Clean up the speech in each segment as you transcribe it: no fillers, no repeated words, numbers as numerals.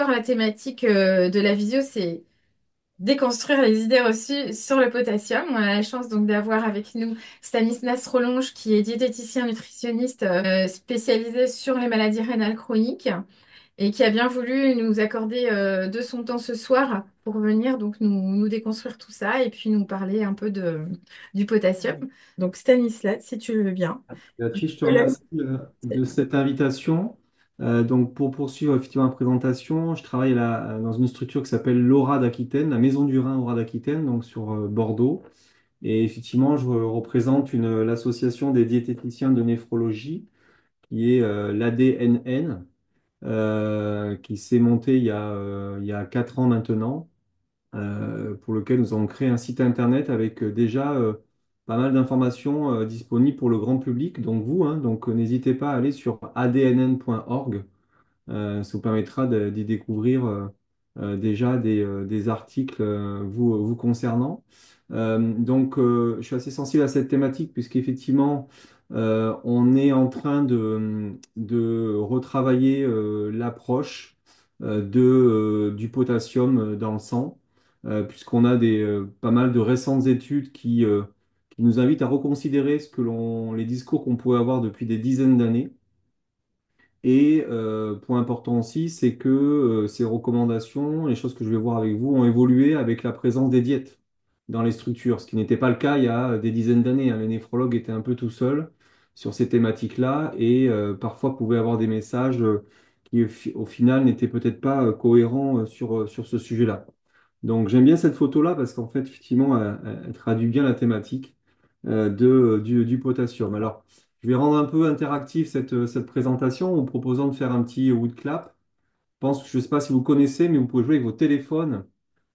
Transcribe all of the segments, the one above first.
soir, la thématique de la visio, c'est déconstruire les idées reçues sur le potassium. On a la chance donc d'avoir avec nous Stanislas Rolonge, qui est diététicien nutritionniste spécialisé sur les maladies rénales chroniques et qui a bien voulu nous accorder de son temps ce soir pour venir donc nous déconstruire tout ça et puis nous parler un peu du potassium. Donc Stanislas, si tu le veux bien. Béatrice, je te Et là, remercie de cette invitation. Donc, pour poursuivre effectivement la présentation, je travaille là, dans une structure qui s'appelle l'Ora d'Aquitaine, la Maison du Rhin Ora d'Aquitaine, donc sur Bordeaux. Et effectivement, je représente l'association des diététiciens de néphrologie, qui est l'ADNN, qui s'est montée il y a 4 ans maintenant, pour lequel nous avons créé un site internet avec déjà pas mal d'informations disponibles pour le grand public, donc vous, hein. Donc n'hésitez pas à aller sur adnn.org. Ça vous permettra d'y découvrir déjà des articles vous concernant. Je suis assez sensible à cette thématique puisqu'effectivement, on est en train de retravailler l'approche du potassium dans le sang, puisqu'on a pas mal de récentes études qui nous invitent à reconsidérer les discours qu'on pouvait avoir depuis des dizaines d'années. Et point important aussi, c'est que ces recommandations, les choses que je vais voir avec vous, ont évolué avec la présence des diètes dans les structures, ce qui n'était pas le cas il y a des dizaines d'années, hein. Les néphrologues étaient un peu tout seuls sur ces thématiques-là et parfois pouvaient avoir des messages qui, au final, n'étaient peut-être pas cohérents sur ce sujet-là. Donc j'aime bien cette photo-là parce qu'en fait, effectivement, elle traduit bien la thématique du potassium. Alors, je vais rendre un peu interactive cette présentation en vous proposant de faire un petit wood clap. Je ne sais pas si vous connaissez, mais vous pouvez jouer avec vos téléphones.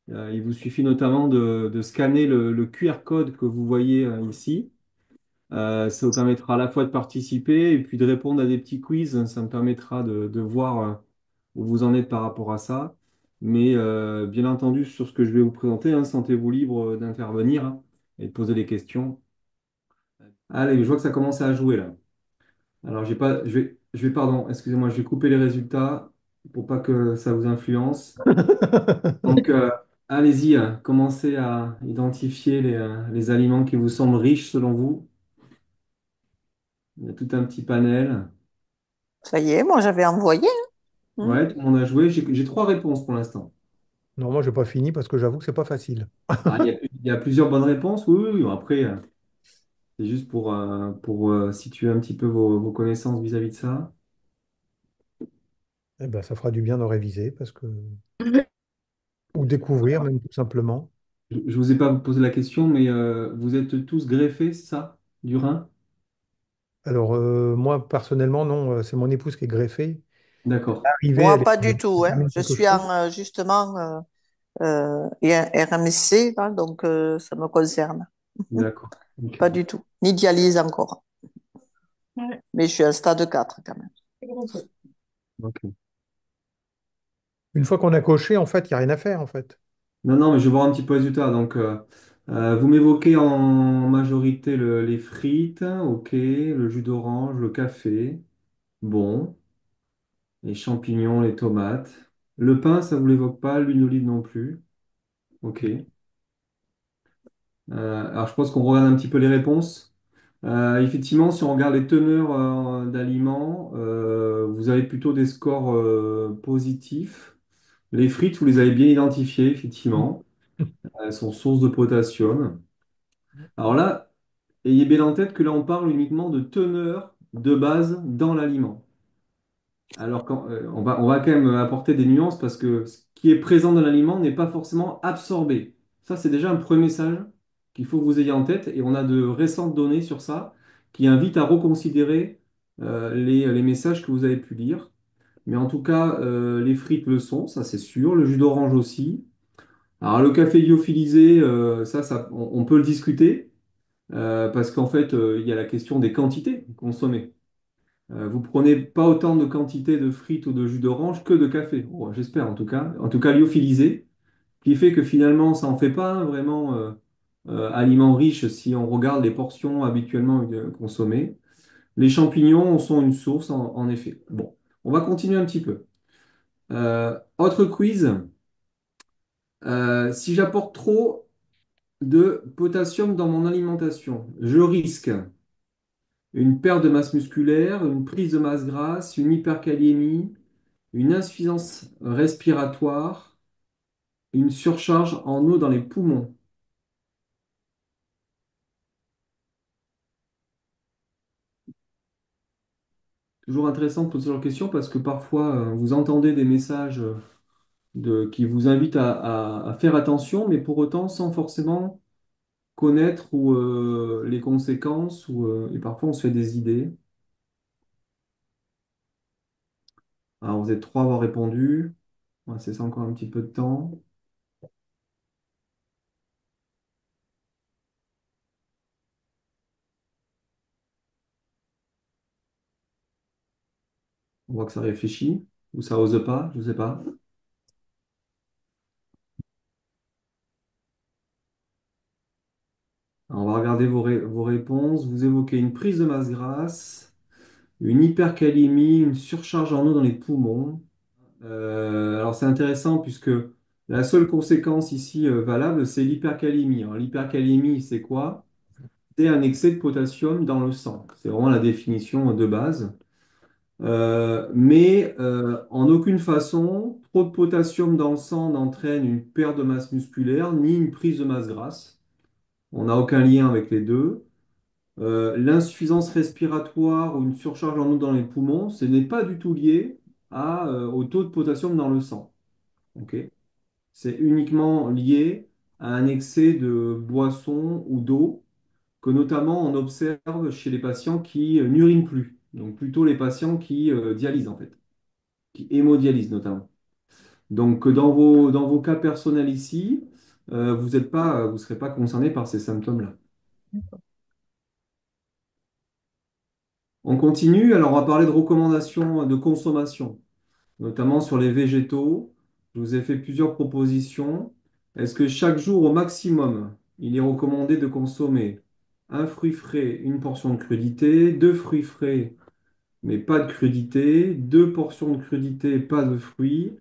Il vous suffit notamment de scanner le QR code que vous voyez ici. Ça vous permettra à la fois de participer et puis de répondre à des petits quiz. Ça me permettra de voir où vous en êtes par rapport à ça. Mais bien entendu, sur ce que je vais vous présenter, hein, sentez-vous libre d'intervenir, hein, et de poser des questions. Allez, je vois que ça commence à jouer là. Alors, j'ai pas, pardon, excusez-moi, je vais couper les résultats pour pas que ça vous influence. Donc, allez-y, hein, commencez à identifier les aliments qui vous semblent riches selon vous. Il y a tout un petit panel. Ça y est, moi j'avais envoyé. Hein. Ouais, tout le monde a joué. J'ai 3 réponses pour l'instant. Non, moi, j'ai pas fini parce que j'avoue que c'est pas facile. Ah, il y a plusieurs bonnes réponses. Oui, oui, oui. Après, c'est juste pour situer un petit peu vos connaissances vis-à-vis de ça. Eh ben, ça fera du bien de réviser parce que ou découvrir même tout simplement. Je vous ai pas posé la question, mais vous êtes tous greffés, c'est ça, du rein? Alors moi personnellement non, c'est mon épouse qui est greffée. D'accord, Arrivée, Moi, elle, pas du tout. elle Hein. termine Je quelque suis chose. en justement RMC, là, donc ça me concerne. d'accord. Ok. Pas du tout. Ni dialyse encore. ouais, Mais je suis à stade 4 quand même. c'est grand peu. Ok. Une fois qu'on a coché, en fait, il n'y a rien à faire en fait. Non, non, mais je vais voir un petit peu les résultats. Donc, vous m'évoquez en majorité les frites, ok, le jus d'orange, le café, bon, les champignons, les tomates. Le pain, ça vous l'évoque pas, l'huile d'olive non plus. Ok. Alors, je pense qu'on regarde un petit peu les réponses. Effectivement, si on regarde les teneurs d'aliments, vous avez plutôt des scores positifs. Les frites, vous les avez bien identifiées, effectivement. Elles sont source de potassium. Alors là, ayez bien en tête que là, on parle uniquement de teneur de base dans l'aliment. Alors, on va quand même apporter des nuances parce que ce qui est présent dans l'aliment n'est pas forcément absorbé. Ça, c'est déjà un premier message qu'il faut que vous ayez en tête. Et on a de récentes données sur ça qui invitent à reconsidérer les messages que vous avez pu lire. Mais en tout cas, les frites le sont, ça c'est sûr. Le jus d'orange aussi. Alors, le café lyophilisé, on peut le discuter parce qu'en fait, il y a la question des quantités consommées. Vous prenez pas autant de quantité de frites ou de jus d'orange que de café. Bon, j'espère en tout cas. En tout cas, lyophilisé, qui fait que finalement, ça en fait pas vraiment aliment riche si on regarde les portions habituellement consommées. Les champignons en sont une source en effet. Bon, on va continuer un petit peu. Autre quiz. Si j'apporte trop de potassium dans mon alimentation, je risque une perte de masse musculaire, une prise de masse grasse, une hyperkaliémie, une insuffisance respiratoire, une surcharge en eau dans les poumons. Toujours intéressant de poser ce genre de questions parce que parfois vous entendez des messages qui vous invitent à faire attention, mais pour autant sans forcément connaître les conséquences et parfois on se fait des idées. Alors vous êtes trois à avoir répondu. On va laisser ça encore un petit peu de temps. On voit que ça réfléchit ou ça ose pas, je ne sais pas. Alors, on va regarder vos réponses. Vous évoquez une prise de masse grasse, une hypercalémie, une surcharge en eau dans les poumons. Alors c'est intéressant puisque la seule conséquence ici valable, c'est l'hypercalémie. Alors l'hypercalémie, c'est quoi? C'est un excès de potassium dans le sang. C'est vraiment la définition de base. Mais en aucune façon, trop de potassium dans le sang n'entraîne une perte de masse musculaire ni une prise de masse grasse. On n'a aucun lien avec les deux. L'insuffisance respiratoire ou une surcharge en eau dans les poumons, ce n'est pas du tout lié au taux de potassium dans le sang. Ok. C'est uniquement lié à un excès de boisson ou d'eau que notamment on observe chez les patients qui n'urinent plus. Donc plutôt les patients qui dialysent en fait, qui hémodialysent notamment. Donc dans vos cas personnels ici, vous serez pas concerné par ces symptômes-là. On continue, alors on va parler de recommandations de consommation, notamment sur les végétaux. Je vous ai fait plusieurs propositions. Est-ce que chaque jour au maximum, il est recommandé de consommer un fruit frais, une portion de crudité, deux fruits frais, mais pas de crudité, deux portions de crudité, pas de fruits,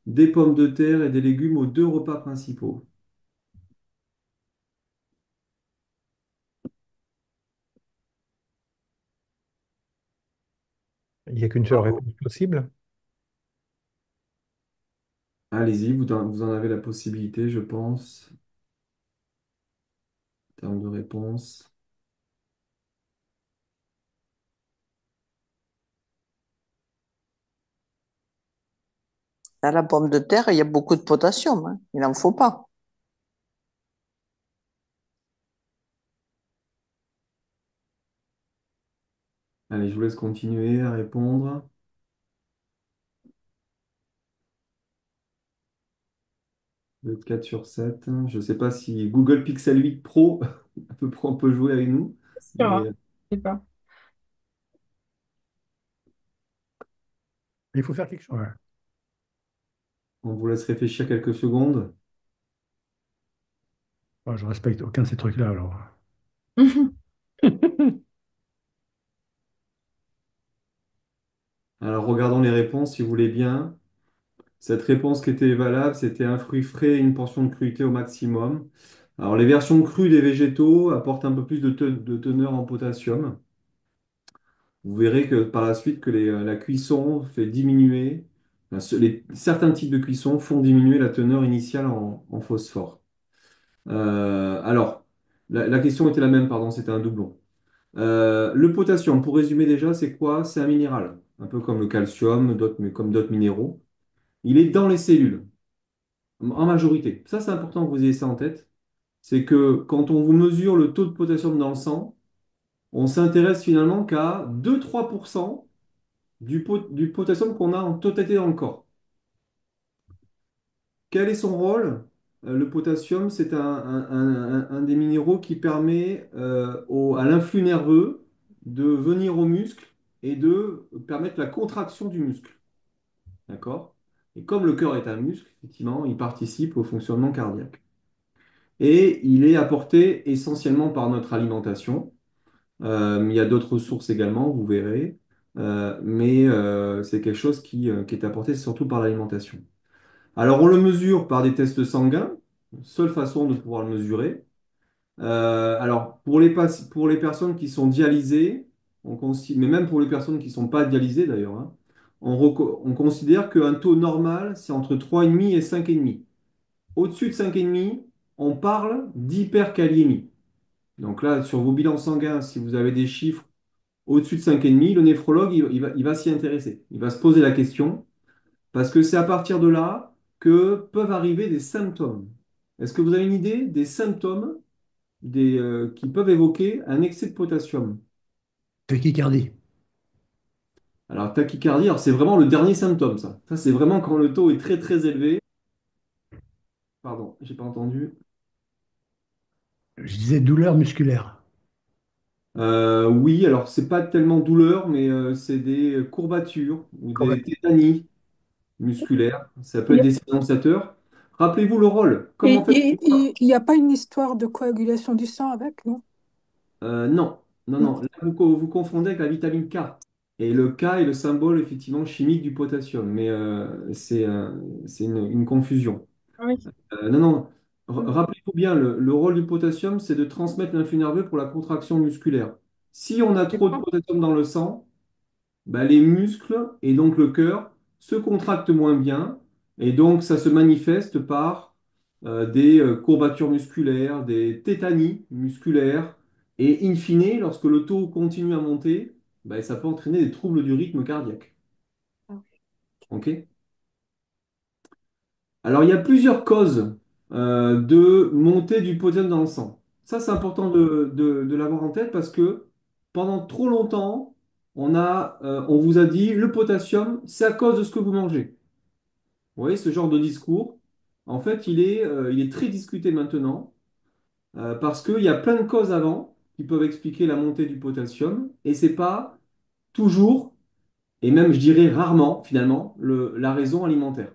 des pommes de terre et des légumes aux deux repas principaux? Il n'y a qu'une seule réponse possible. Allez-y, vous en avez la possibilité, je pense, en termes de réponse. Dans la pomme de terre, il y a beaucoup de potassium, hein. Il n'en faut pas. Allez, je vous laisse continuer à répondre. Vous êtes 4 sur 7. Je ne sais pas si Google Pixel 8 Pro peut jouer avec nous, Sûr, hein. mais Je sais pas. Il faut faire quelque chose. Ouais. on vous laisse réfléchir quelques secondes. Moi, je respecte aucun de ces trucs-là, alors. Alors, regardons les réponses si vous voulez bien. Cette réponse qui était valable, c'était un fruit frais et une portion de crudité au maximum. Alors, les versions crues des végétaux apportent un peu plus de teneur en potassium. Vous verrez que par la suite que la cuisson fait diminuer, enfin, certains types de cuisson font diminuer la teneur initiale en phosphore. Alors, la question était la même, pardon, c'était un doublon. Le potassium, pour résumer déjà, c'est quoi? C'est un minéral, un peu comme le calcium, mais comme d'autres minéraux. Il est dans les cellules, en majorité. Ça, c'est important que vous ayez ça en tête. C'est que quand on vous mesure le taux de potassium dans le sang, on s'intéresse finalement qu'à 2-3% du potassium qu'on a en totalité dans le corps. Quel est son rôle? Le potassium, c'est un des minéraux qui permet à l'influx nerveux de venir au muscle et de permettre la contraction du muscle. D'accord? Et comme le cœur est un muscle, effectivement, il participe au fonctionnement cardiaque. Et il est apporté essentiellement par notre alimentation. Il y a d'autres sources également, vous verrez. mais c'est quelque chose qui est apporté surtout par l'alimentation. Alors, on le mesure par des tests sanguins, seule façon de pouvoir le mesurer. Alors, pour les personnes qui sont dialysées, mais même pour les personnes qui ne sont pas dialysées d'ailleurs, hein, on considère qu'un taux normal, c'est entre 3,5 et 5,5. Au-dessus de 5,5, on parle d'hyperkaliémie. Donc là, sur vos bilans sanguins, si vous avez des chiffres au-dessus de 5,5, le néphrologue, il va s'y intéresser. Il va se poser la question, parce que c'est à partir de là que peuvent arriver des symptômes. Est-ce que vous avez une idée des symptômes qui peuvent évoquer un excès de potassium? Tachycardie. Alors, tachycardie, alors c'est vraiment le dernier symptôme, ça. Ça, c'est vraiment quand le taux est très très élevé. Pardon, j'ai pas entendu. Je disais douleur musculaire. Oui, alors c'est pas tellement douleur, mais c'est des courbatures ou des Correct. tétanies musculaires. Ça peut Il être y a- des annonciateurs. Rappelez-vous le rôle. Comment Et fait il n'y a pas une histoire de coagulation du sang avec, non? Non, non, Non. non. Là, vous confondez avec la vitamine K. Et le K est le symbole effectivement chimique du potassium, mais c'est une confusion. Oui. Non, non. Rappelez-vous bien, le rôle du potassium, c'est de transmettre l'influx nerveux pour la contraction musculaire. Si on a trop de potassium dans le sang, bah, les muscles et donc le cœur se contractent moins bien, et donc ça se manifeste par des courbatures musculaires, des tétanies musculaires, et in fine, lorsque le taux continue à monter, bah, ça peut entraîner des troubles du rythme cardiaque. Ok. Alors, il y a plusieurs causes de montée du potassium dans le sang. Ça, c'est important de l'avoir en tête parce que pendant trop longtemps, on vous a dit le potassium, c'est à cause de ce que vous mangez. Vous voyez, ce genre de discours, en fait, il est très discuté maintenant parce qu'il y a plein de causes avant qui peuvent expliquer la montée du potassium et c'est pas toujours, et même je dirais rarement finalement, la raison alimentaire.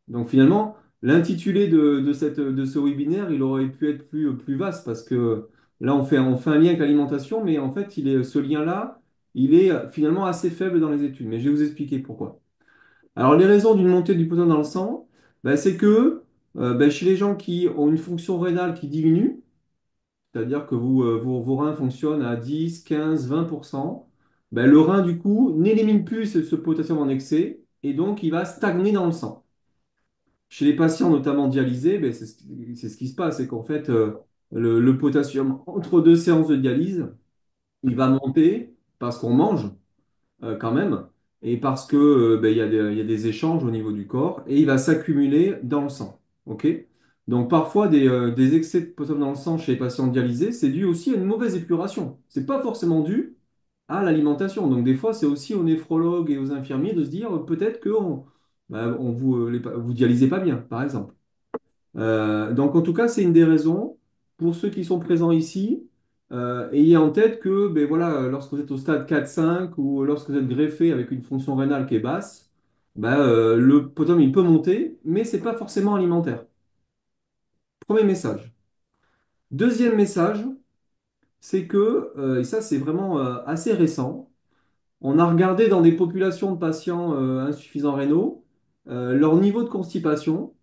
Donc finalement, l'intitulé de ce webinaire, il aurait pu être plus vaste parce que là, on fait un lien avec l'alimentation, mais en fait, ce lien-là, il est finalement assez faible dans les études. Mais je vais vous expliquer pourquoi. Alors, les raisons d'une montée du potassium dans le sang, ben, c'est que chez les gens qui ont une fonction rénale qui diminue, c'est-à-dire que vos reins fonctionnent à 10, 15, 20%, ben, le rein, du coup, n'élimine plus ce potassium en excès et donc il va stagner dans le sang. Chez les patients, notamment dialysés, ben, c'est ce qui se passe, c'est qu'en fait, le potassium, entre deux séances de dialyse, il va monter parce qu'on mange quand même, et parce que ben, il y a des échanges au niveau du corps, et il va s'accumuler dans le sang. Ok. Donc parfois, des excès de potassium dans le sang chez les patients dialysés, c'est dû aussi à une mauvaise épuration. C'est pas forcément dû à l'alimentation. Donc des fois, c'est aussi aux néphrologues et aux infirmiers de se dire peut-être que vous dialysez pas bien, par exemple. Donc, en tout cas, c'est une des raisons. Pour ceux qui sont présents ici, ayez en tête que ben, voilà, lorsque vous êtes au stade 4-5 ou lorsque vous êtes greffé avec une fonction rénale qui est basse, ben, le potassium il peut monter, mais ce n'est pas forcément alimentaire. Premier message. Deuxième message, c'est que, et ça c'est vraiment assez récent, on a regardé dans des populations de patients insuffisants rénaux leur niveau de constipation.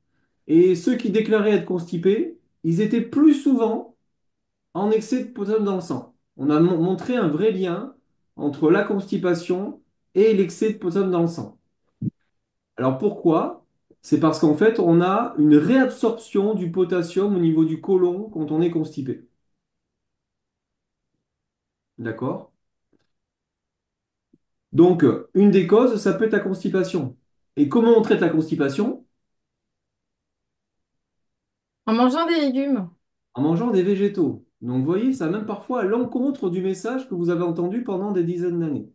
Et ceux qui déclaraient être constipés, ils étaient plus souvent en excès de potassium dans le sang. On a montré un vrai lien entre la constipation et l'excès de potassium dans le sang. Alors pourquoi? C'est parce qu'en fait, on a une réabsorption du potassium au niveau du côlon quand on est constipé. D'accord? Donc, une des causes, ça peut être la constipation. Et comment on traite la constipation? En mangeant des légumes. En mangeant des végétaux. Donc, vous voyez, ça va même parfois à l'encontre du message que vous avez entendu pendant des dizaines d'années.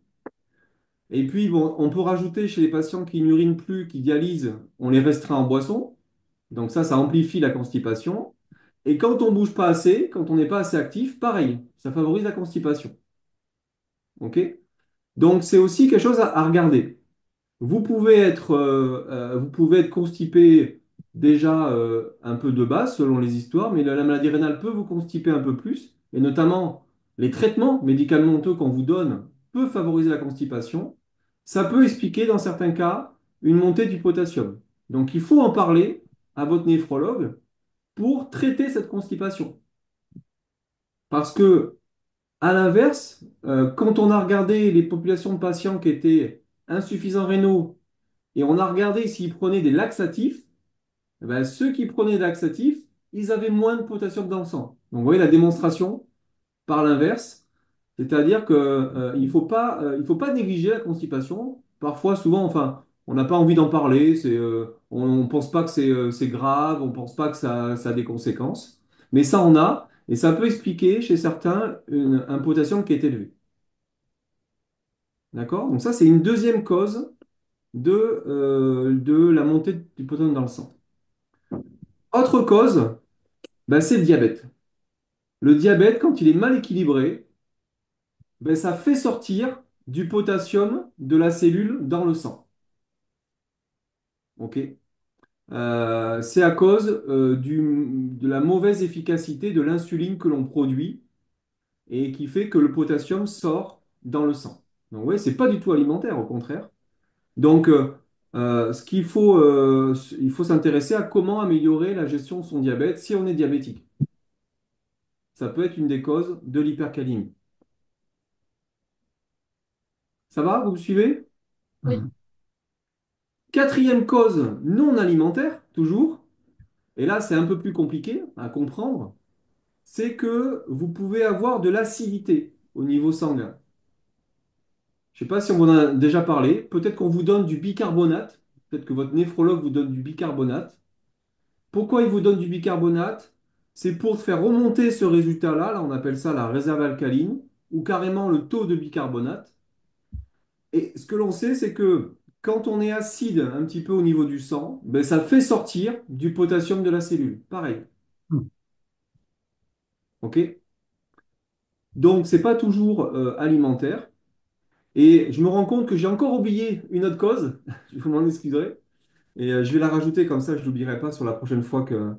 Et puis, bon, on peut rajouter chez les patients qui n'urinent plus, qui dialysent, on les restreint en boisson. Donc ça amplifie la constipation. Et quand on bouge pas assez, quand on n'est pas assez actif, pareil, ça favorise la constipation. OK? Donc c'est aussi quelque chose à regarder. Vous pouvez être constipé déjà un peu de base selon les histoires, mais la maladie rénale peut vous constiper un peu plus, et notamment les traitements médicamenteux qu'on vous donne peut favoriser la constipation, ça peut expliquer dans certains cas une montée du potassium. Donc il faut en parler à votre néphrologue pour traiter cette constipation. Parce que, à l'inverse, quand on a regardé les populations de patients qui étaient insuffisants rénaux et on a regardé s'ils prenaient des laxatifs, eh ben, ceux qui prenaient des laxatifs, ils avaient moins de potassium dans le sang. Donc vous voyez la démonstration par l'inverse, c'est-à-dire que, il faut pas négliger la constipation. Parfois, souvent, enfin, on n'a pas envie d'en parler, on ne pense pas que c'est grave, on ne pense pas que ça a des conséquences. Mais ça en a, et ça peut expliquer chez certains un potassium qui est élevé. D'accord? Donc ça, c'est une deuxième cause de la montée du potassium dans le sang. Autre cause, ben, c'est le diabète. Le diabète, quand il est mal équilibré, ben, ça fait sortir du potassium de la cellule dans le sang. Ok. C'est à cause de la mauvaise efficacité de l'insuline que l'on produit et qui fait que le potassium sort dans le sang. Donc, oui, c'est pas du tout alimentaire, au contraire. Donc, il faut s'intéresser à comment améliorer la gestion de son diabète si on est diabétique. Ça peut être une des causes de l'hypercalémie. Ça va? Vous me suivez? Oui. Quatrième cause non alimentaire, toujours, et là c'est un peu plus compliqué à comprendre, c'est que vous pouvez avoir de l'acidité au niveau sanguin. Je ne sais pas si on en a déjà parlé, peut-être qu'on vous donne du bicarbonate, peut-être que votre néphrologue vous donne du bicarbonate. Pourquoi il vous donne du bicarbonate? C'est pour faire remonter ce résultat-là, là on appelle ça la réserve alcaline, ou carrément le taux de bicarbonate. Et ce que l'on sait, c'est que quand on est acide un petit peu au niveau du sang, ben, ça fait sortir du potassium de la cellule. Pareil. Hmm. OK? Donc, ce n'est pas toujours alimentaire. Et je me rends compte que j'ai encore oublié une autre cause. Je vous m'en excuserez. Et je vais la rajouter comme ça, je ne l'oublierai pas sur la prochaine fois que.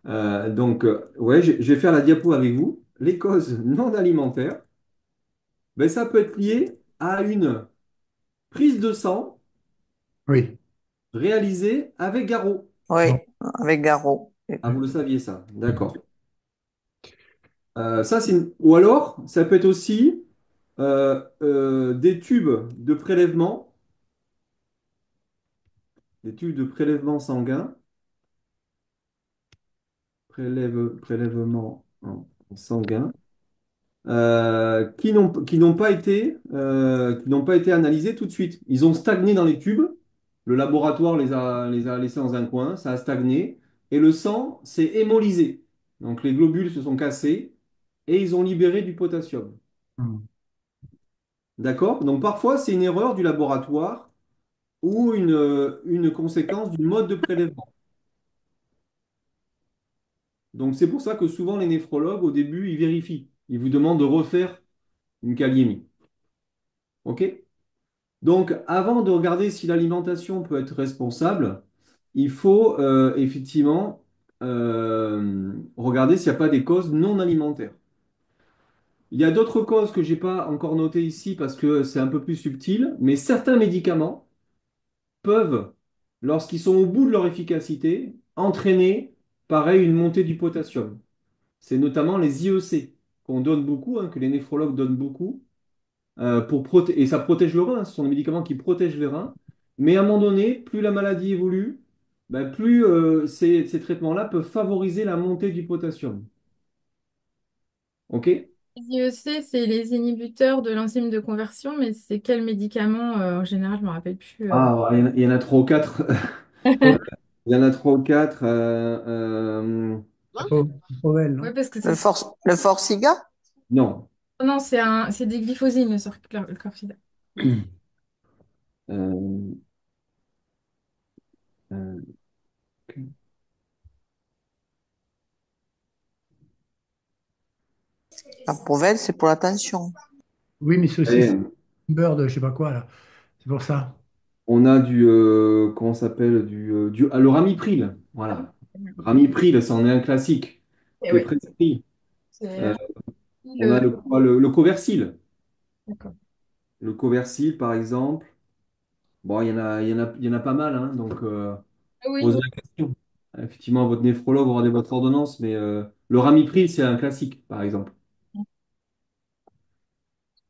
Ouais, je vais faire la diapo avec vous. Les causes non alimentaires, ben, ça peut être lié à une prise de sang Oui. réalisée avec garrot. Oui, Non. avec Garot. Ah, vous le saviez ça, d'accord. Ou alors, ça peut être aussi des tubes de prélèvement sanguin, prélèvement en sanguin, qui n'ont pas été analysés tout de suite. Ils ont stagné dans les tubes. Le laboratoire les a laissés dans un coin, ça a stagné, et le sang s'est hémolysé. Donc les globules se sont cassés et ils ont libéré du potassium. Hmm. D'accord? Donc parfois, c'est une erreur du laboratoire ou une conséquence du mode de prélèvement. Donc c'est pour ça que souvent les néphrologues, au début, ils vérifient. Ils vous demandent de refaire une kaliémie. OK? Donc avant de regarder si l'alimentation peut être responsable, il faut effectivement regarder s'il n'y a pas des causes non alimentaires. Il y a d'autres causes que je n'ai pas encore notées ici parce que c'est un peu plus subtil, mais certains médicaments peuvent, lorsqu'ils sont au bout de leur efficacité, entraîner, pareil, une montée du potassium. C'est notamment les IEC qu'on donne beaucoup, hein, que les néphrologues donnent beaucoup, et ça protège le rein, hein. Ce sont des médicaments qui protègent les reins. Mais à un moment donné, plus la maladie évolue, ben, plus ces traitements-là peuvent favoriser la montée du potassium. OK? Les IEC, c'est les inhibiteurs de l'enzyme de conversion, mais c'est quel médicament en général, je ne me rappelle plus. Ah, il y en a trois ou quatre. Il y en a trois ou quatre. Pauvel, Oui, non? parce que c'est Le Forxiga? Non. non, c'est des glyphosines, le Chlorphida. Euh, euh, La Provel, c'est pour la tension. Oui, mais c'est aussi et beurre de je sais pas quoi, là. C'est pour ça. on a comment ça s'appelle? Le Ramipril. Voilà. Ramipril, c'en est un classique Et qui est oui, prescrit. c'est Euh, on a le Coversil. d'accord. Le Coversil, par exemple. Bon, il y en a pas mal, hein, donc posez Oui, la question. Effectivement, votre néphrologue aura votre ordonnance, mais le Ramipril, c'est un classique, par exemple.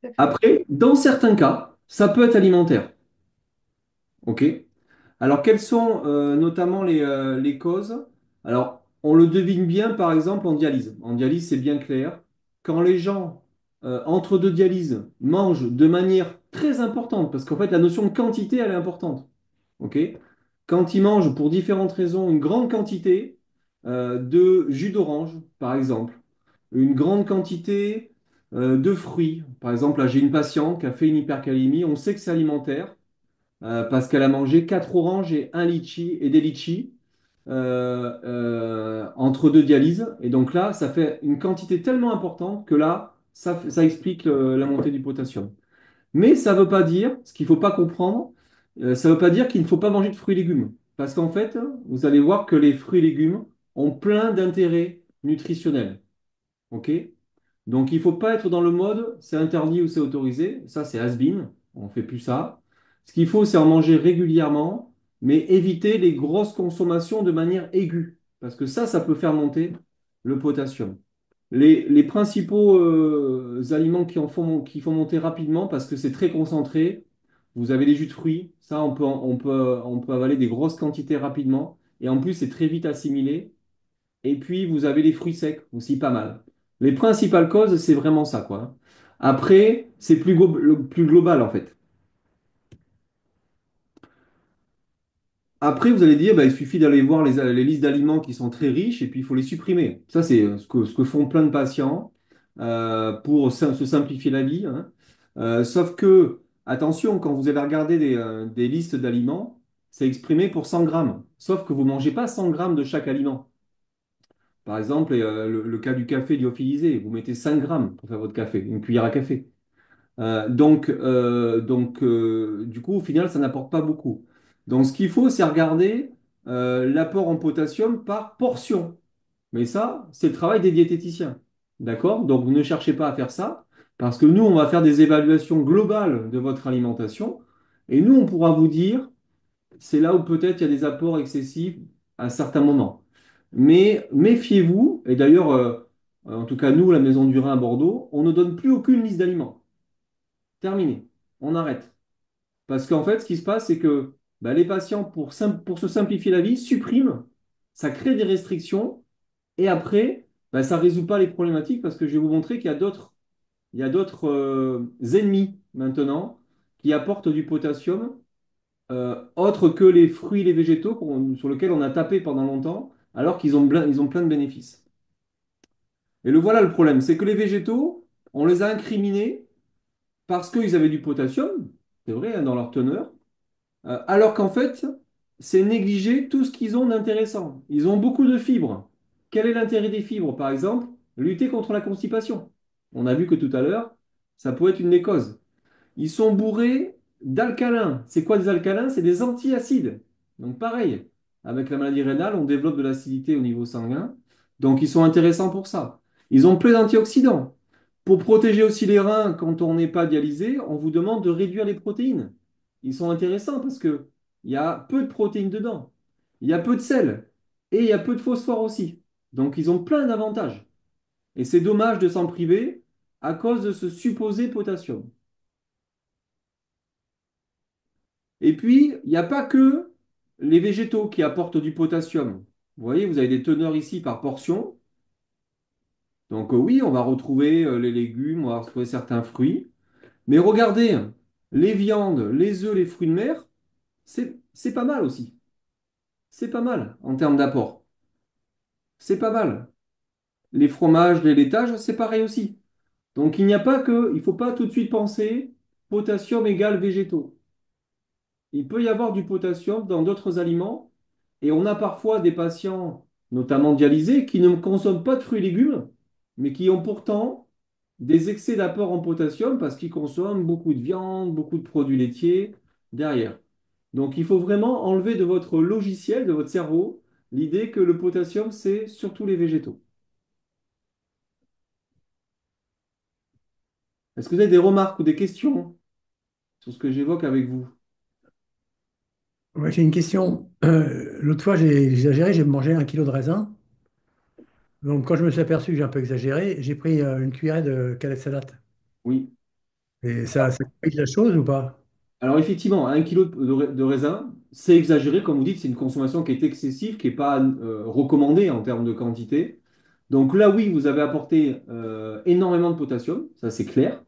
tout à fait. Après, dans certains cas, ça peut être alimentaire. OK? Alors, quelles sont notamment les causes? Alors, on le devine bien, par exemple, en dialyse. En dialyse, c'est bien clair. Quand les gens, entre deux dialyses, mangent de manière très importante, parce qu'en fait, la notion de quantité, elle est importante. OK? Quand ils mangent, pour différentes raisons, une grande quantité de jus d'orange, par exemple, une grande quantité de fruits. Par exemple, là, j'ai une patiente qui a fait une hypercalémie. On sait que c'est alimentaire parce qu'elle a mangé 4 oranges et un litchi et des litchis entre deux dialyses. Et donc là, ça fait une quantité tellement importante que là, ça explique la montée du potassium. Mais ça ne veut pas dire, ce qu'il ne faut pas comprendre, ça ne veut pas dire qu'il ne faut pas manger de fruits et légumes. Parce qu'en fait, vous allez voir que les fruits et légumes ont plein d'intérêts nutritionnels. OK? Donc, il ne faut pas être dans le mode c'est interdit ou c'est autorisé. Ça, c'est has-been. On ne fait plus ça. Ce qu'il faut, c'est en manger régulièrement, mais éviter les grosses consommations de manière aiguë. Parce que ça peut faire monter le potassium. Les principaux aliments qui font monter rapidement, parce que c'est très concentré, vous avez les jus de fruits. Ça, on peut avaler des grosses quantités rapidement. Et en plus, c'est très vite assimilé. Et puis, vous avez les fruits secs, aussi pas mal. Les principales causes, c'est vraiment ça, quoi, hein. Après, c'est plus global, en fait. Après, vous allez dire, bah, il suffit d'aller voir les listes d'aliments qui sont très riches et puis il faut les supprimer. Ça, c'est ce que font plein de patients pour se simplifier la vie, hein. Sauf que, attention, quand vous allez regarder des listes d'aliments, c'est exprimé pour 100 grammes. Sauf que vous ne mangez pas 100 grammes de chaque aliment. Par exemple, le cas du café lyophilisé, vous mettez 5 grammes pour faire votre café, une cuillère à café. Du coup, au final, ça n'apporte pas beaucoup. Donc, ce qu'il faut, c'est regarder l'apport en potassium par portion. Mais ça, c'est le travail des diététiciens. D'accord? Donc, ne cherchez pas à faire ça, parce que nous, on va faire des évaluations globales de votre alimentation, et nous, on pourra vous dire c'est là où peut-être il y a des apports excessifs à certains moments. Mais méfiez-vous, et d'ailleurs, en tout cas nous, la Maison du Rhin à Bordeaux, on ne donne plus aucune liste d'aliments. Terminé. On arrête. Parce qu'en fait, ce qui se passe, c'est que bah, les patients, pour se simplifier la vie, suppriment, ça crée des restrictions, et après, bah, ça ne résout pas les problématiques, parce que je vais vous montrer il y a d'autres ennemis maintenant qui apportent du potassium autres que les fruits et les végétaux sur lesquels on a tapé pendant longtemps, alors ils ont plein de bénéfices. Et le voilà le problème, c'est que les végétaux, on les a incriminés parce qu'ils avaient du potassium, c'est vrai, hein, dans leur teneur, alors qu'en fait, c'est négliger tout ce qu'ils ont d'intéressant. Ils ont beaucoup de fibres. Quel est l'intérêt des fibres, par exemple? Lutter contre la constipation. On a vu que tout à l'heure, ça peut être une des causes. Ils sont bourrés d'alcalins. C'est quoi des alcalins? C'est des antiacides. Donc pareil, avec la maladie rénale, on développe de l'acidité au niveau sanguin. Donc ils sont intéressants pour ça. Ils ont plein d'antioxydants. Pour protéger aussi les reins quand on n'est pas dialysé, on vous demande de réduire les protéines. Ils sont intéressants parce que il y a peu de protéines dedans. Il y a peu de sel. Et il y a peu de phosphore aussi. Donc ils ont plein d'avantages. Et c'est dommage de s'en priver à cause de ce supposé potassium. Et puis, il n'y a pas que les végétaux qui apportent du potassium. Vous voyez, vous avez des teneurs ici par portion. Donc oui, on va retrouver les légumes, on va retrouver certains fruits. Mais regardez, les viandes, les œufs, les fruits de mer, c'est pas mal aussi. C'est pas mal en termes d'apport. C'est pas mal. Les fromages, les laitages, c'est pareil aussi. Donc il n'y a pas que, il ne faut pas tout de suite penser potassium égale végétaux. Il peut y avoir du potassium dans d'autres aliments et on a parfois des patients, notamment dialysés, qui ne consomment pas de fruits et légumes, mais qui ont pourtant des excès d'apport en potassium parce qu'ils consomment beaucoup de viande, beaucoup de produits laitiers derrière. Donc il faut vraiment enlever de votre logiciel, de votre cerveau, l'idée que le potassium, c'est surtout les végétaux. Est-ce que vous avez des remarques ou des questions? sur ce que j'évoque avec vous. Ouais, j'ai une question. L'autre fois, j'ai exagéré, j'ai mangé 1 kilo de raisin. Donc, quand je me suis aperçu que j'ai un peu exagéré, j'ai pris une cuillerée de salade. Oui. Et ça complique la chose ou pas? Alors effectivement, 1 kilo de raisin, c'est exagéré, comme vous dites, c'est une consommation qui est excessive, qui n'est pas recommandée en termes de quantité. Donc là, oui, vous avez apporté énormément de potassium, ça c'est clair.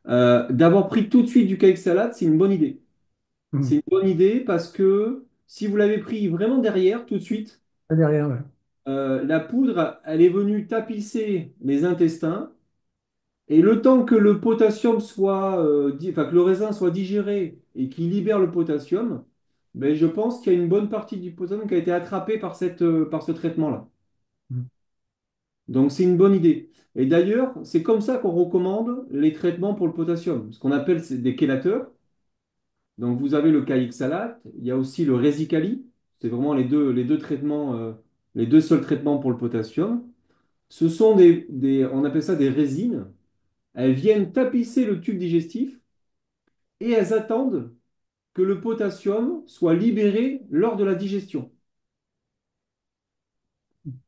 D'avoir pris tout de suite du cake salade, c'est une bonne idée. C'est Hmm. une bonne idée parce que si vous l'avez pris vraiment derrière, tout de suite, Pas derrière, ouais. la poudre, elle est venue tapisser les intestins. Et le temps que le potassium soit, enfin, que le raisin soit digéré et qu'il libère le potassium, ben, je pense qu'il y a une bonne partie du potassium qui a été attrapée par par ce traitement-là. Hmm. Donc c'est une bonne idée. Et d'ailleurs, c'est comme ça qu'on recommande les traitements pour le potassium, ce qu'on appelle des chélateurs. Donc vous avez le KX-Salat, il y a aussi le Resicali. C'est vraiment les deux traitements, les deux seuls traitements pour le potassium. Ce sont on appelle ça des résines. Elles viennent tapisser le tube digestif et elles attendent que le potassium soit libéré lors de la digestion.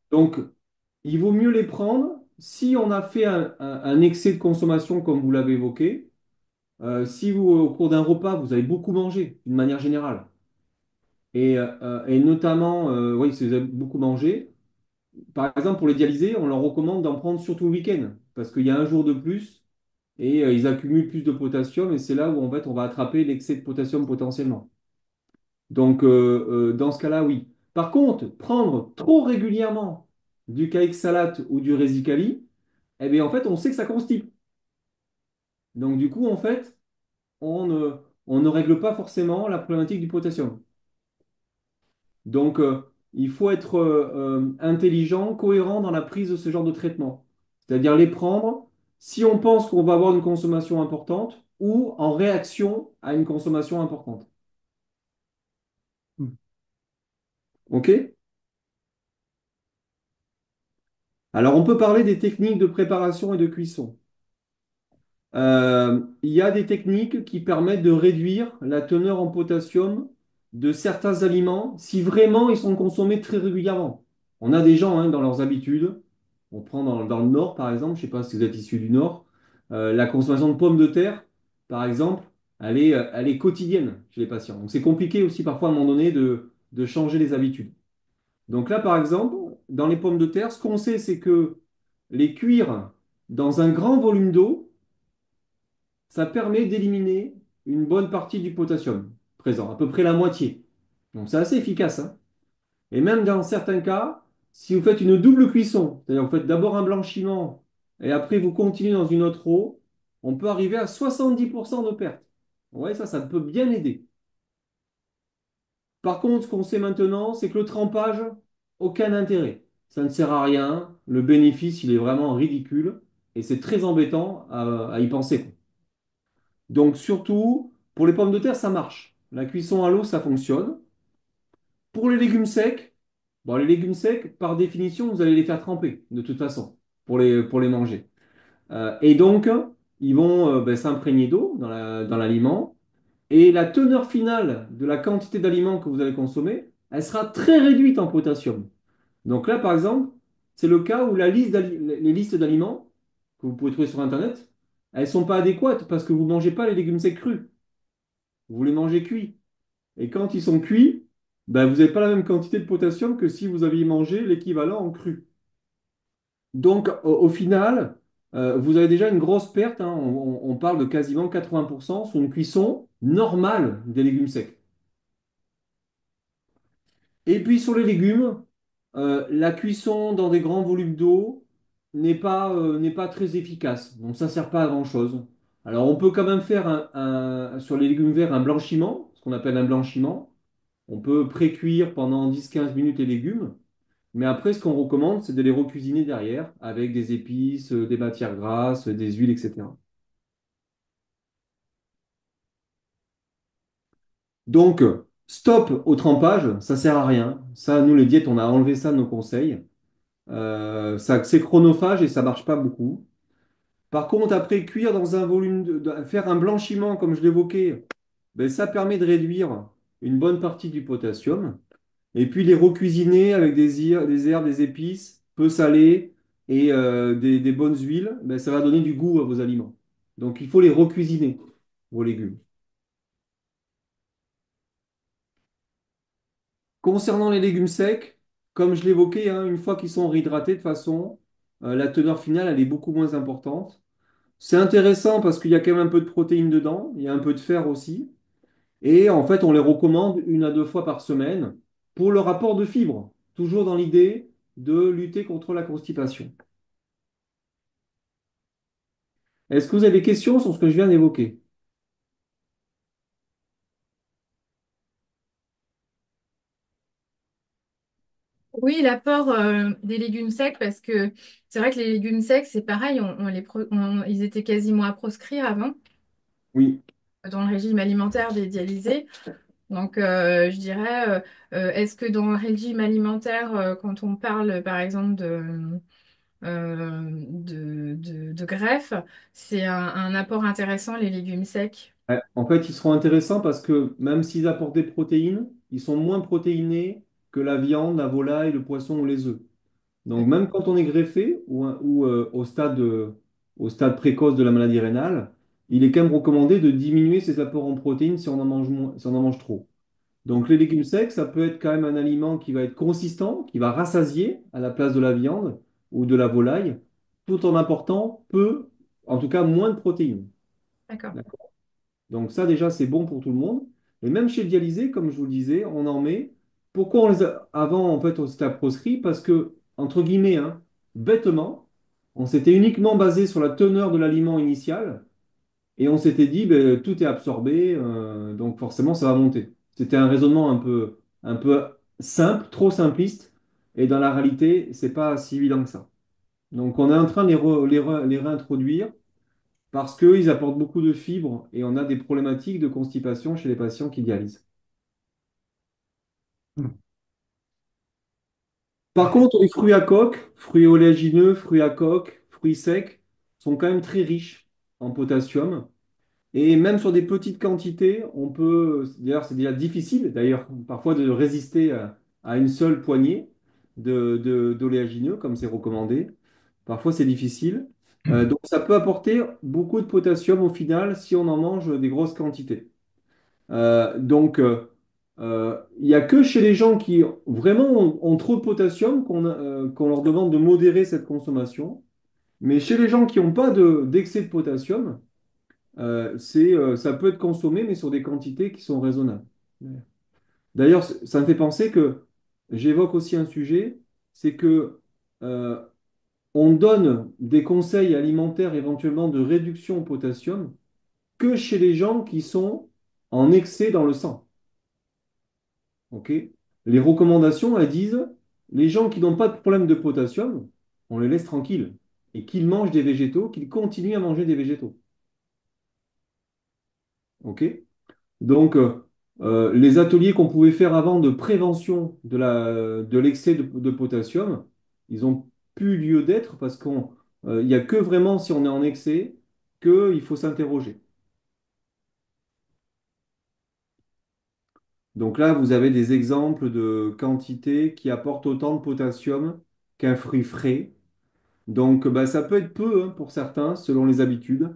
Donc, il vaut mieux les prendre si on a fait un excès de consommation, comme vous l'avez évoqué. Si vous, au cours d'un repas, vous avez beaucoup mangé, d'une manière générale, et notamment, oui, si vous avez beaucoup mangé, par exemple, pour les dialysés, on leur recommande d'en prendre surtout le week-end, parce qu'il y a un jour de plus, et ils accumulent plus de potassium, et c'est là où, en fait, on va attraper l'excès de potassium potentiellement. Donc, dans ce cas-là, oui. Par contre, prendre trop régulièrement du caïque salate ou du Resicali, eh bien, en fait, on sait que ça constipe. Donc, du coup, en fait, on ne règle pas forcément la problématique du potassium. Donc, il faut être intelligent, cohérent dans la prise de ce genre de traitement. C'est-à-dire les prendre si on pense qu'on va avoir une consommation importante ou en réaction à une consommation importante. Hmm. OK? Alors, on peut parler des techniques de préparation et de cuisson. Il y a des techniques qui permettent de réduire la teneur en potassium de certains aliments si vraiment ils sont consommés très régulièrement. On a des gens hein, dans leurs habitudes, on prend dans le Nord par exemple, je ne sais pas si vous êtes issu du Nord, la consommation de pommes de terre par exemple, elle est quotidienne chez les patients. Donc c'est compliqué aussi parfois à un moment donné de changer les habitudes. Donc là par exemple, dans les pommes de terre, ce qu'on sait c'est que les cuire dans un grand volume d'eau, ça permet d'éliminer une bonne partie du potassium présent, à peu près la moitié. Donc c'est assez efficace, hein. Et même dans certains cas, si vous faites une double cuisson, c'est-à-dire vous faites d'abord un blanchiment et après vous continuez dans une autre eau, on peut arriver à 70% de perte. Ouais, ça peut bien aider. Par contre, ce qu'on sait maintenant, c'est que le trempage, aucun intérêt. Ça ne sert à rien. Le bénéfice, il est vraiment ridicule et c'est très embêtant à y penser. Donc surtout, pour les pommes de terre, ça marche. La cuisson à l'eau, ça fonctionne. Pour les légumes secs, bon, les légumes secs, par définition, vous allez les faire tremper, de toute façon, pour les manger. Et donc, ils vont ben, s'imprégner d'eau dans l'aliment. Et la teneur finale de la quantité d'aliments que vous allez consommer, elle sera très réduite en potassium. Donc là, par exemple, c'est le cas où les listes d'aliments que vous pouvez trouver sur Internet, elles ne sont pas adéquates parce que vous ne mangez pas les légumes secs crus. Vous les mangez cuits. Et quand ils sont cuits, ben, vous n'avez pas la même quantité de potassium que si vous aviez mangé l'équivalent en cru. Donc, au final, vous avez déjà une grosse perte, hein. On parle de quasiment 80% sur une cuisson normale des légumes secs. Et puis sur les légumes, la cuisson dans des grands volumes d'eau n'est pas très efficace. Donc ça ne sert pas à grand-chose. Alors on peut quand même faire sur les légumes verts un blanchiment, ce qu'on appelle un blanchiment. On peut pré-cuire pendant 10-15 minutes les légumes, mais après, ce qu'on recommande, c'est de les recuisiner derrière avec des épices, des matières grasses, des huiles, etc. Donc, stop au trempage, ça sert à rien. Ça, nous, les diètes, on a enlevé ça de nos conseils. C'est chronophage et ça marche pas beaucoup. Par contre, après, cuire dans un volume, faire un blanchiment, comme je l'évoquais, ben, ça permet de réduire une bonne partie du potassium. Et puis les recuisiner avec des herbes, des épices, peu salées et des bonnes huiles, ben, ça va donner du goût à vos aliments. Donc il faut les recuisiner, vos légumes. Concernant les légumes secs, comme je l'évoquais, hein, une fois qu'ils sont réhydratés, de toute façon, la teneur finale, elle est beaucoup moins importante. C'est intéressant parce qu'il y a quand même un peu de protéines dedans, il y a un peu de fer aussi. Et en fait, on les recommande 1 à 2 fois par semaine pour le rapport de fibres, toujours dans l'idée de lutter contre la constipation. Est-ce que vous avez des questions sur ce que je viens d'évoquer? Oui, l'apport des légumes secs, parce que c'est vrai que les légumes secs, c'est pareil, ils étaient quasiment à proscrire avant Oui. dans le régime alimentaire des dialysés. Donc, je dirais, est-ce que dans le régime alimentaire, quand on parle par exemple de greffe, c'est un apport intéressant, les légumes secs? Ouais, en fait, ils seront intéressants parce que même s'ils apportent des protéines, ils sont moins protéinés que la viande, la volaille, le poisson ou les œufs. Donc même quand on est greffé ou au stade précoce de la maladie rénale, il est quand même recommandé de diminuer ses apports en protéines si on en mange si on en mange trop. Donc les légumes secs, ça peut être quand même un aliment qui va être consistant, qui va rassasier à la place de la viande ou de la volaille, tout en apportant peu, en tout cas moins de protéines. D'accord. D'accord. Donc ça déjà, c'est bon pour tout le monde. Et même chez le dialysé, comme je vous le disais, on en met. Pourquoi on les a... Avant, en fait, on s'était proscrit? Parce que, entre guillemets, hein, bêtement, on s'était uniquement basé sur la teneur de l'aliment initial et on s'était dit, ben, tout est absorbé, donc forcément, ça va monter. C'était un raisonnement un peu simple, trop simpliste, et dans la réalité, c'est pas si évident que ça. Donc, on est en train de les réintroduire parce qu'ils apportent beaucoup de fibres et on a des problématiques de constipation chez les patients qui dialysent. Par contre, les fruits à coque, fruits oléagineux, fruits à coque, fruits secs, sont quand même très riches en potassium. Et même sur des petites quantités, on peut, d'ailleurs c'est déjà difficile d'ailleurs parfois de résister à une seule poignée d'oléagineux comme c'est recommandé. Parfois c'est difficile. Donc ça peut apporter beaucoup de potassium au final si on en mange des grosses quantités. Il n'y a que chez les gens qui vraiment ont trop de potassium qu'on leur demande de modérer cette consommation. Mais chez les gens qui n'ont pas d'excès de potassium, ça peut être consommé, mais sur des quantités qui sont raisonnables. D'ailleurs, ça me fait penser que j'évoque aussi un sujet, c'est que euh, on donne des conseils alimentaires éventuellement de réduction au potassium que chez les gens qui sont en excès dans le sang. Ok. Les recommandations, elles disent, les gens qui n'ont pas de problème de potassium, on les laisse tranquilles et qu'ils mangent des végétaux, qu'ils continuent à manger des végétaux. Ok. Donc, les ateliers qu'on pouvait faire avant de prévention de l'excès de potassium, ils ont plus lieu d'être parce il n'y a que vraiment si on est en excès qu'il faut s'interroger. Donc là, vous avez des exemples de quantités qui apportent autant de potassium qu'un fruit frais. Donc, bah, ça peut être peu hein, pour certains, selon les habitudes.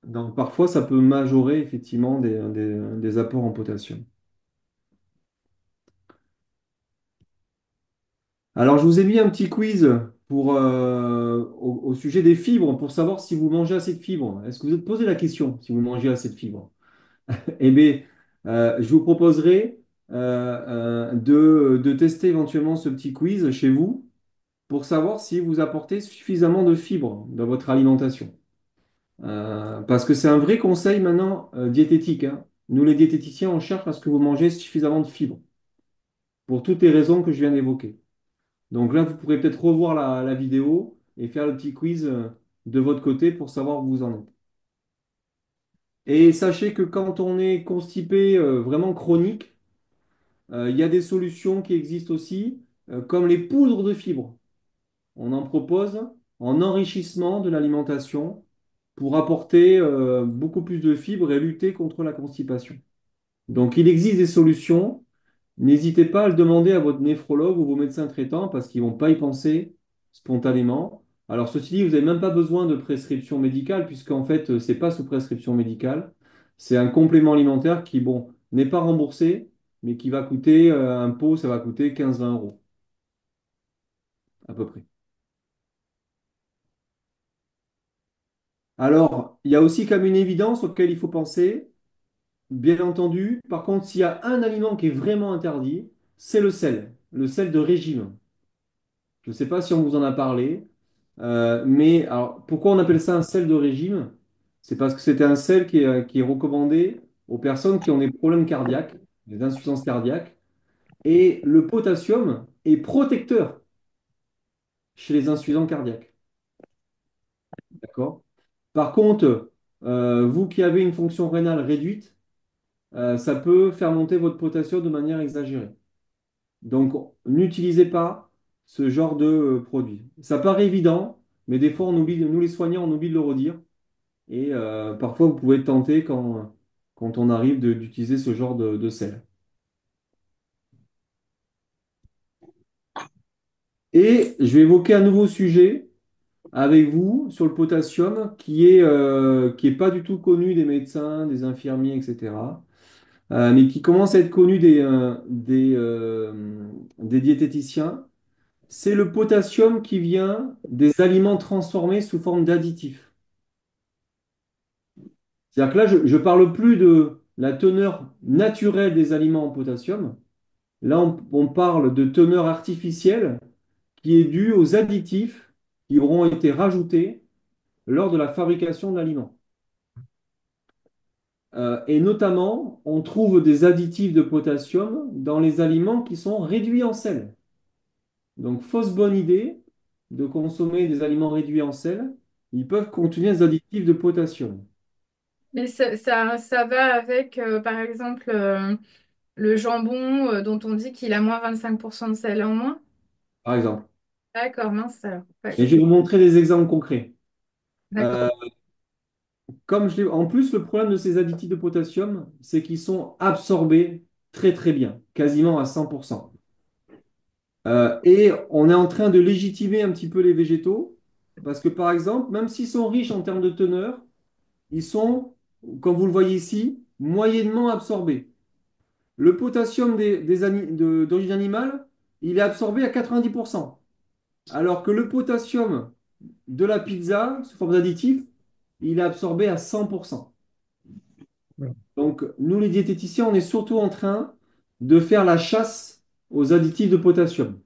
Donc, parfois, ça peut majorer effectivement des apports en potassium. Alors, je vous ai mis un petit quiz au sujet des fibres pour savoir si vous mangez assez de fibres. Est-ce que vous vous êtes posé la question si vous mangez assez de fibres? Eh bien, je vous proposerai de tester éventuellement ce petit quiz chez vous pour savoir si vous apportez suffisamment de fibres dans votre alimentation. Parce que c'est un vrai conseil maintenant diététique, hein. Nous, les diététiciens, on cherche à ce que vous mangez suffisamment de fibres pour toutes les raisons que je viens d'évoquer. Donc là, vous pourrez peut-être revoir la vidéo et faire le petit quiz de votre côté pour savoir où vous en êtes. Et sachez que quand on est constipé vraiment chronique, il y a des solutions qui existent aussi, comme les poudres de fibres. On en propose en enrichissement de l'alimentation pour apporter beaucoup plus de fibres et lutter contre la constipation. Donc, il existe des solutions. N'hésitez pas à le demander à votre néphrologue ou vos médecins traitants parce qu'ils ne vont pas y penser spontanément. Alors, ceci dit, vous n'avez même pas besoin de prescription médicale puisqu'en fait, ce n'est pas sous prescription médicale. C'est un complément alimentaire qui, bon, n'est pas remboursé, mais qui va coûter, un pot, ça va coûter 15-20 € à peu près. Alors, il y a aussi comme une évidence auquel il faut penser, bien entendu. Par contre, s'il y a un aliment qui est vraiment interdit, c'est le sel de régime. Je ne sais pas si on vous en a parlé, mais alors, pourquoi on appelle ça un sel de régime? C'est parce que c'est un sel qui est recommandé aux personnes qui ont des problèmes cardiaques, des insuffisances cardiaques, et le potassium est protecteur chez les insuffisants cardiaques. D'accord? Par contre, vous qui avez une fonction rénale réduite, ça peut faire monter votre potassium de manière exagérée. Donc, n'utilisez pas ce genre de produit. Ça paraît évident, mais des fois, on oublie, nous les soignants, on oublie de le redire. Et parfois, vous pouvez être tenté quand on arrive d'utiliser ce genre de sel. Et je vais évoquer un nouveau sujet avec vous sur le potassium qui est pas du tout connu des médecins, des infirmiers, etc. Mais qui commence à être connu des diététiciens. C'est le potassium qui vient des aliments transformés sous forme d'additifs. C'est-à-dire que là, je ne parle plus de la teneur naturelle des aliments en potassium. Là, on parle de teneur artificielle qui est due aux additifs qui auront été rajoutés lors de la fabrication de l'aliment. Et notamment, on trouve des additifs de potassium dans les aliments qui sont réduits en sel. Donc, fausse bonne idée de consommer des aliments réduits en sel. Ils peuvent contenir des additifs de potassium, Mais ça va avec, par exemple, le jambon dont on dit qu'il a moins 25% de sel en moins. par exemple. D'accord, mince alors. Ouais, Et je vais vous montrer des exemples concrets. d'accord. Euh, En plus, le problème de ces additifs de potassium, c'est qu'ils sont absorbés très très bien, quasiment à 100%. Et on est en train de légitimer un petit peu les végétaux, parce que par exemple, même s'ils sont riches en termes de teneur, ils sont, comme vous le voyez ici, moyennement absorbés. Le potassium d'origine animale, il est absorbé à 90%, alors que le potassium de la pizza, sous forme d'additif, il est absorbé à 100%. Voilà. Donc, nous, les diététiciens, on est surtout en train de faire la chasse aux additifs de potassium.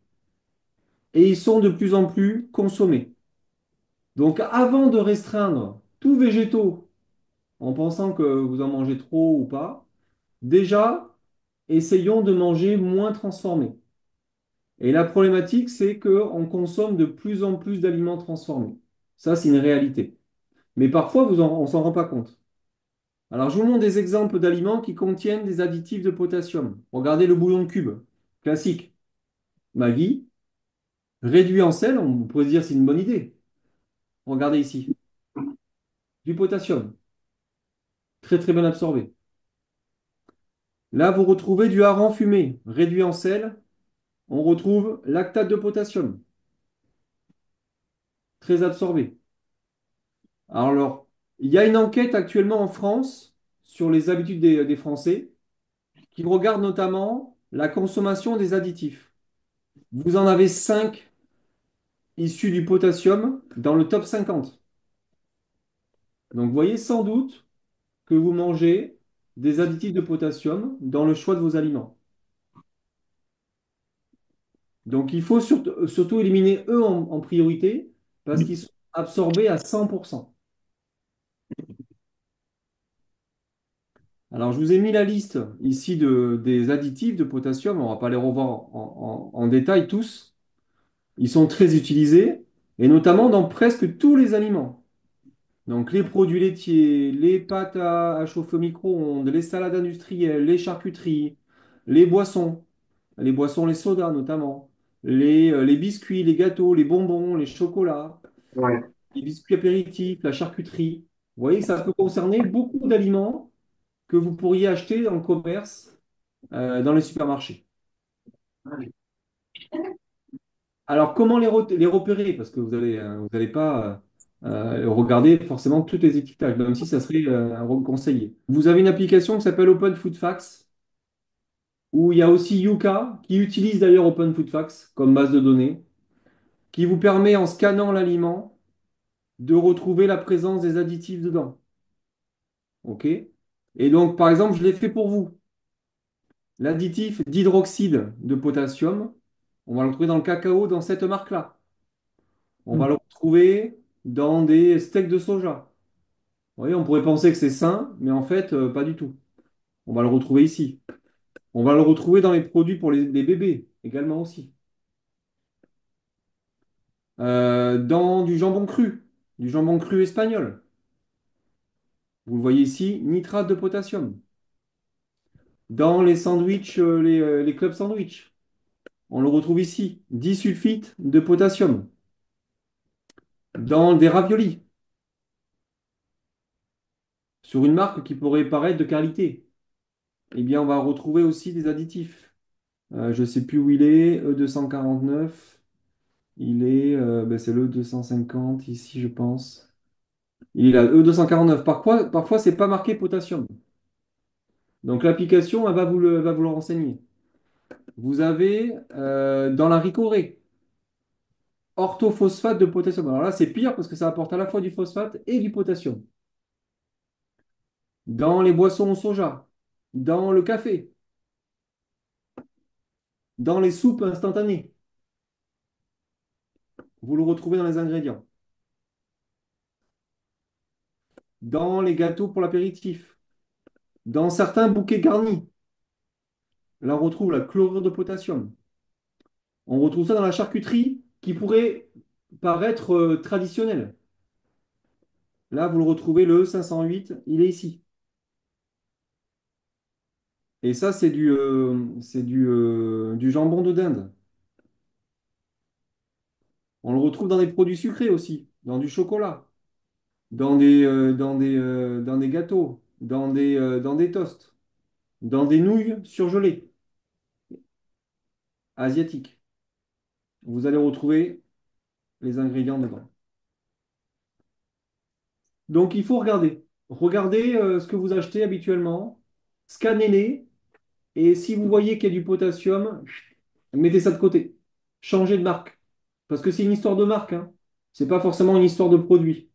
Et ils sont de plus en plus consommés. Donc, avant de restreindre tous végétaux en pensant que vous en mangez trop ou pas, déjà, essayons de manger moins transformés. Et la problématique, c'est qu'on consomme de plus en plus d'aliments transformés. Ça, c'est une réalité. Mais parfois, on ne s'en rend pas compte. Alors, je vous montre des exemples d'aliments qui contiennent des additifs de potassium. Regardez le bouillon de cube, classique. Maggi, réduit en sel, on pourrait se dire c'est une bonne idée. Regardez ici, du potassium, très très bien absorbé. Là, vous retrouvez du hareng fumé, réduit en sel, on retrouve lactate de potassium, très absorbé. Alors, il y a une enquête actuellement en France sur les habitudes des Français qui regarde notamment la consommation des additifs. Vous en avez 5 issus du potassium dans le top 50. Donc, vous voyez sans doute que vous mangez des additifs de potassium dans le choix de vos aliments. Donc, il faut surtout éliminer eux en priorité parce qu'ils sont absorbés à 100%. Alors, je vous ai mis la liste ici des additifs de potassium. On ne va pas les revoir en détail tous. Ils sont très utilisés et notamment dans presque tous les aliments. Donc, les produits laitiers, les pâtes à chauffer au micro-ondes, les salades industrielles, les charcuteries, les boissons. Les sodas notamment, les biscuits, les gâteaux, les bonbons, les chocolats. les biscuits apéritifs, la charcuterie. Vous voyez que ça peut concerner beaucoup d'aliments que vous pourriez acheter dans le commerce, dans les supermarchés. Alors, comment les repérer? Parce que vous allez pas regarder forcément toutes les étiquetages, même si ça serait conseillé. Vous avez une application qui s'appelle Open Food Facts, où il y a aussi Yuka, qui utilise d'ailleurs Open Food Facts comme base de données, qui vous permet, en scannant l'aliment, de retrouver la présence des additifs dedans. OK? Et donc, par exemple, je l'ai fait pour vous. L'additif d'hydroxyde de potassium, on va le trouver dans le cacao dans cette marque-là. On va Hmm. le retrouver dans des steaks de soja. Vous voyez, on pourrait penser que c'est sain, mais en fait, pas du tout. On va le retrouver ici. On va le retrouver dans les produits pour les bébés également aussi. Dans du jambon cru espagnol. Vous le voyez ici, nitrate de potassium. Dans les sandwichs, les clubs sandwich, on le retrouve ici, disulfite de potassium. Dans des raviolis, sur une marque qui pourrait paraître de qualité, eh bien, on va retrouver aussi des additifs. Je ne sais plus où il est, E249. Il est, ben, c'est le 250 ici, je pense. Il est là, E249. Parfois, c'est pas marqué potassium. Donc l'application, elle va vous le renseigner. Vous avez dans la ricorée, orthophosphate de potassium. Alors là, c'est pire parce que ça apporte à la fois du phosphate et du potassium. Dans les boissons au soja, dans le café, dans les soupes instantanées, vous le retrouvez dans les ingrédients. Dans les gâteaux pour l'apéritif, dans certains bouquets garnis, là on retrouve la chlorure de potassium. On retrouve ça dans la charcuterie qui pourrait paraître traditionnelle. Là, vous le retrouvez, le 508, il est ici. Et ça, du jambon de dinde. On le retrouve dans des produits sucrés aussi, dans du chocolat, dans des gâteaux, dans des toasts, dans des nouilles surgelées asiatiques. Vous allez retrouver les ingrédients dedans. Donc, il faut regarder. Regardez ce que vous achetez habituellement, scannez-les, et si vous voyez qu'il y a du potassium, mettez ça de côté. Changez de marque. Parce que c'est une histoire de marque, hein. C'est pas forcément une histoire de produit.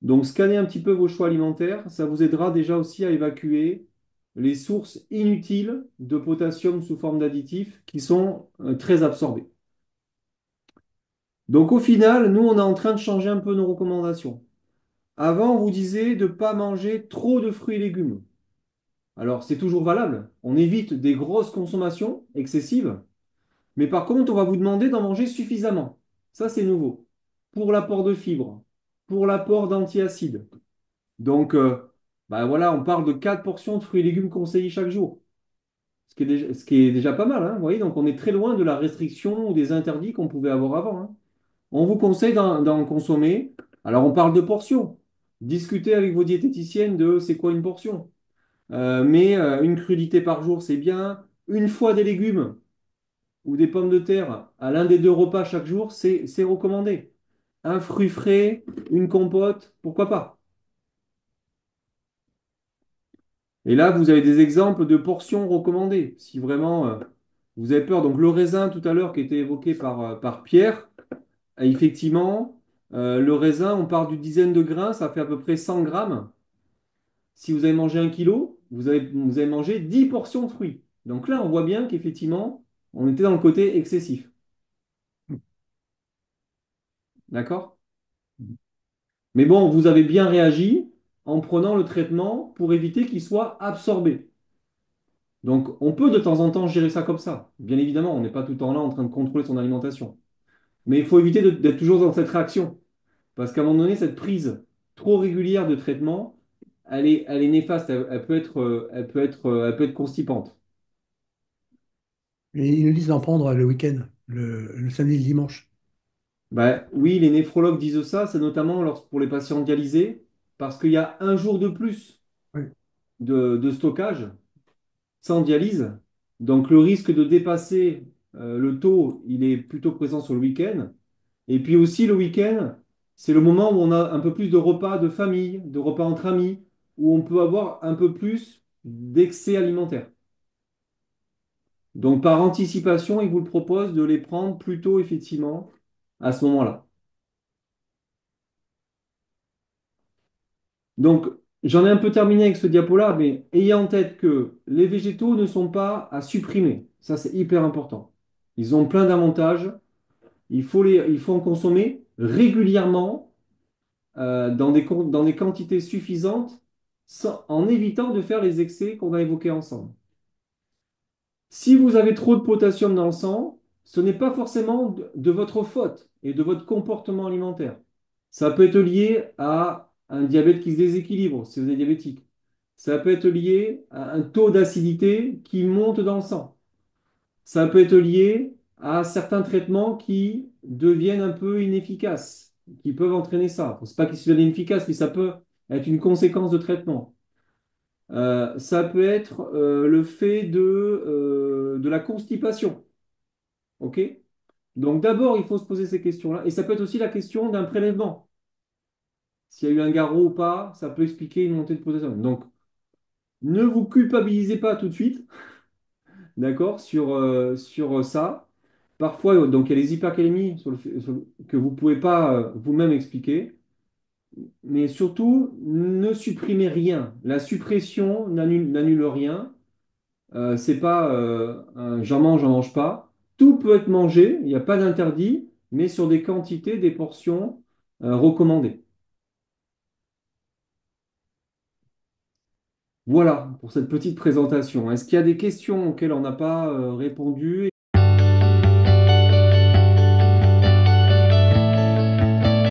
Donc, scannez un petit peu vos choix alimentaires. Ça vous aidera déjà aussi à évacuer les sources inutiles de potassium sous forme d'additifs qui sont très absorbés. Donc, au final, nous, on est en train de changer un peu nos recommandations. Avant, on vous disait de ne pas manger trop de fruits et légumes. Alors, c'est toujours valable. On évite des grosses consommations excessives. Mais par contre, on va vous demander d'en manger suffisamment. Ça, c'est nouveau. Pour l'apport de fibres, pour l'apport d'antiacides. Donc, bah voilà, on parle de 4 portions de fruits et légumes conseillés chaque jour. Ce qui est déjà pas mal, hein, vous voyez, donc on est très loin de la restriction ou des interdits qu'on pouvait avoir avant, hein. On vous conseille d'en consommer. Alors, on parle de portions. Discutez avec vos diététiciennes de c'est quoi une portion. Mais une crudité par jour, c'est bien. Une fois des légumes ou des pommes de terre à l'un des deux repas chaque jour, c'est recommandé. Un fruit frais, une compote, pourquoi pas? Et là, vous avez des exemples de portions recommandées. Si vraiment vous avez peur, donc le raisin tout à l'heure qui était évoqué par Pierre, effectivement, le raisin, on part d'une dizaine de grains, ça fait à peu près 100 grammes. Si vous avez mangé 1 kilo, vous avez mangé 10 portions de fruits. Donc là, on voit bien qu'effectivement, on était dans le côté excessif. D'accord? Mais bon, vous avez bien réagi en prenant le traitement pour éviter qu'il soit absorbé. Donc, on peut de temps en temps gérer ça comme ça. Bien évidemment, on n'est pas tout le temps là en train de contrôler son alimentation. Mais il faut éviter d'être toujours dans cette réaction. Parce qu'à un moment donné, cette prise trop régulière de traitement, elle est néfaste. Elle peut être constipante. Et ils nous disent d'en prendre le week-end, le samedi et le dimanche. Ben, oui, les néphrologues disent ça, c'est notamment pour les patients dialysés, parce qu'il y a un jour de plus Oui. de stockage sans dialyse. Donc le risque de dépasser le taux, il est plutôt présent sur le week-end. Et puis aussi le week-end, c'est le moment où on a un peu plus de repas de famille, de repas entre amis, où on peut avoir un peu plus d'excès alimentaire. Donc par anticipation, il vous le propose de les prendre plutôt effectivement à ce moment-là. Donc j'en ai un peu terminé avec ce diapo-là, mais ayez en tête que les végétaux ne sont pas à supprimer. Ça, c'est hyper important. Ils ont plein d'avantages. Il faut en consommer régulièrement dans des quantités suffisantes en évitant de faire les excès qu'on a évoqués ensemble. Si vous avez trop de potassium dans le sang, ce n'est pas forcément de votre faute et de votre comportement alimentaire. Ça peut être lié à un diabète qui se déséquilibre si vous êtes diabétique. Ça peut être lié à un taux d'acidité qui monte dans le sang. Ça peut être lié à certains traitements qui deviennent un peu inefficaces, qui peuvent entraîner ça. C'est pas qu'ils soient inefficaces, mais ça peut être une conséquence de traitement. Ça peut être le fait de la constipation. OK? Donc d'abord, il faut se poser ces questions-là. Et ça peut être aussi la question d'un prélèvement. S'il y a eu un garrot ou pas, ça peut expliquer une montée de potassium. Donc ne vous culpabilisez pas tout de suite, d'accord, sur ça. Parfois, donc, il y a les hypercalémies que vous ne pouvez pas vous-même expliquer. Mais surtout, ne supprimez rien. La suppression n'annule rien. C'est pas j'en mange pas. Tout peut être mangé, il n'y a pas d'interdit, mais sur des quantités, des portions recommandées. Voilà pour cette petite présentation. Est-ce qu'il y a des questions auxquelles on n'a pas répondu?